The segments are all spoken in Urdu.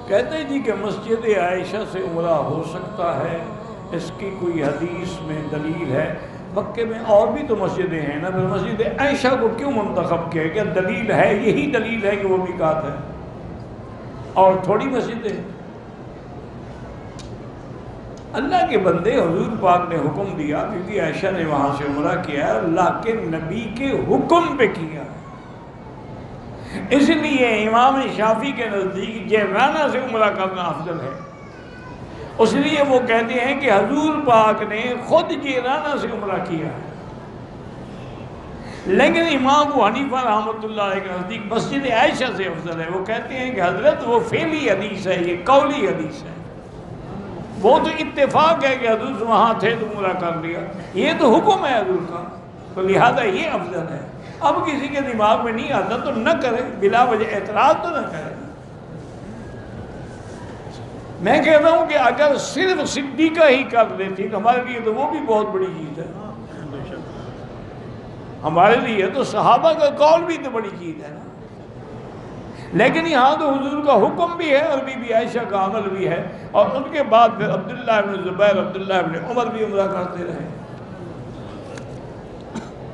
کہتے جی کہ مسجد عائشہ سے عمرہ ہو سکتا ہے، اس کی کوئی حدیث میں دلیل ہے؟ مکے میں اور بھی تو مسجدیں ہیں نا، پھر مسجد عائشہ کو کیوں منتخب کیا؟ کیا دلیل ہے؟ یہی دلیل ہے کہ وہ میقات ہے، اور تھوڑی مسجدیں؟ اللہ کے بندے، حضور پاک نے حکم دیا، بی بی عائشہ نے وہاں سے عمرہ کیا، اللہ کے نبی کے حکم پہ کیا۔ اس لیے امام شافعی کے نزدیک جیرانہ سے عمرہ کرنا افضل ہے۔ اس لیے وہ کہتے ہیں کہ حضور پاک نے خود جیرانہ سے عمرہ کیا ہے، لیکن امام ابو حنیفہ رحمۃ اللہ علیہ کے نزدیک مسجد عائشہ سے افضل ہے۔ وہ کہتے ہیں کہ حضرت وہ فعلی حدیث ہے، یہ قولی حدیث ہے، وہ تو اتفاق ہے کہ حضور وہاں تھے تو عمرہ کر لیا، یہ تو حکم ہے حضور کا، تو لہذا یہ افضل ہے۔ اب کسی کے دماغ میں نہیں آتا تو نہ کرے، بلا وجہ اعتراض تو نہ کرے۔ میں کہتا ہوں کہ اگر صرف صدیقہ ہی کر دیتی تو ہمارے لیے تو وہ بھی بہت بڑی چیز ہے، ہمارے لیے تو صحابہ کا قول بھی تو بڑی چیز ہے نا۔ لیکن یہاں تو حضور کا حکم بھی ہے اور بی بی عائشہ کا عمل بھی ہے، اور ان کے بعد پھر عبداللہ بن زبیر، عبداللہ بن عمر بھی عمرہ کرتے رہے۔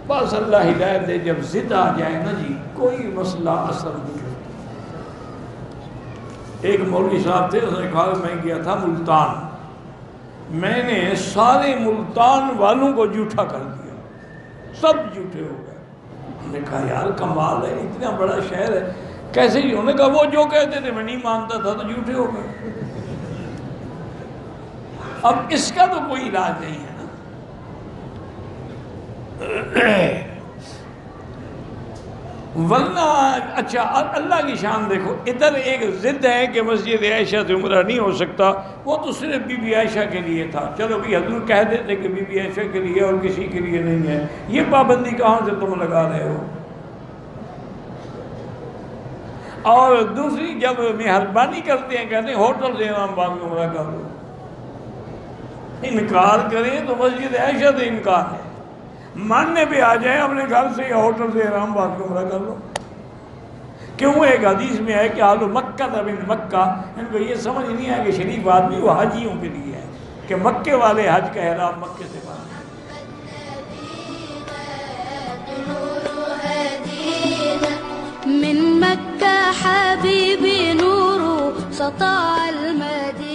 بس اللہ ہدایت دے، جب ضد آ جائے نا جی کوئی مسئلہ اثر نہیں کرتا۔ ایک مولوی صاحب تھے، اس نے کہا کہ میں گیا تھا ملتان، میں نے سارے ملتان والوں کو جھوٹا کر دیا، سب جھوٹے ہو گئے۔ ہم نے کہا یار کمال ہے، اتنا بڑا شہر ہے، کیسے جی؟ انہوں نے کہا وہ جو کہتے تھے میں نہیں مانتا تھا تو جھوٹے ہو گئے۔ اب اس کا تو کوئی علاج نہیں ہے نا۔ ورنہ اچھا اللہ کی شان دیکھو، ادھر ایک ضد ہے کہ مسجد عائشہ سے عمرہ نہیں ہو سکتا، وہ تو صرف بی بی عائشہ کے لیے تھا، چلو بھی حضور کہہ دیتے کہ بی بی عائشہ کے لیے اور کسی کے لیے نہیں ہے، یہ پابندی کہاں سے تم لگا رہے ہو؟ اور دوسری جب مہربانی کرتے ہیں کہتے ہیں ہوٹل سے امام باغ میں عمرہ کر لو، انکار کریں تو مسجد عائشہ سے انکار ہے، ماننے پہ آ جائیں اپنے گھر سے یا ہوٹل سے امام باغ میں عمرہ کر لو۔ کیوں؟ ایک حدیث میں ہے کہ آل مکہ من مکہ، ان کو یہ سمجھ نہیں آیا کہ شریف آدمی وہ حاجیوں کے لیے ہے، کہ مکے والے حج کا احرام مکے سے باندھیں۔ من مكة حبيبي نور سطع المدينة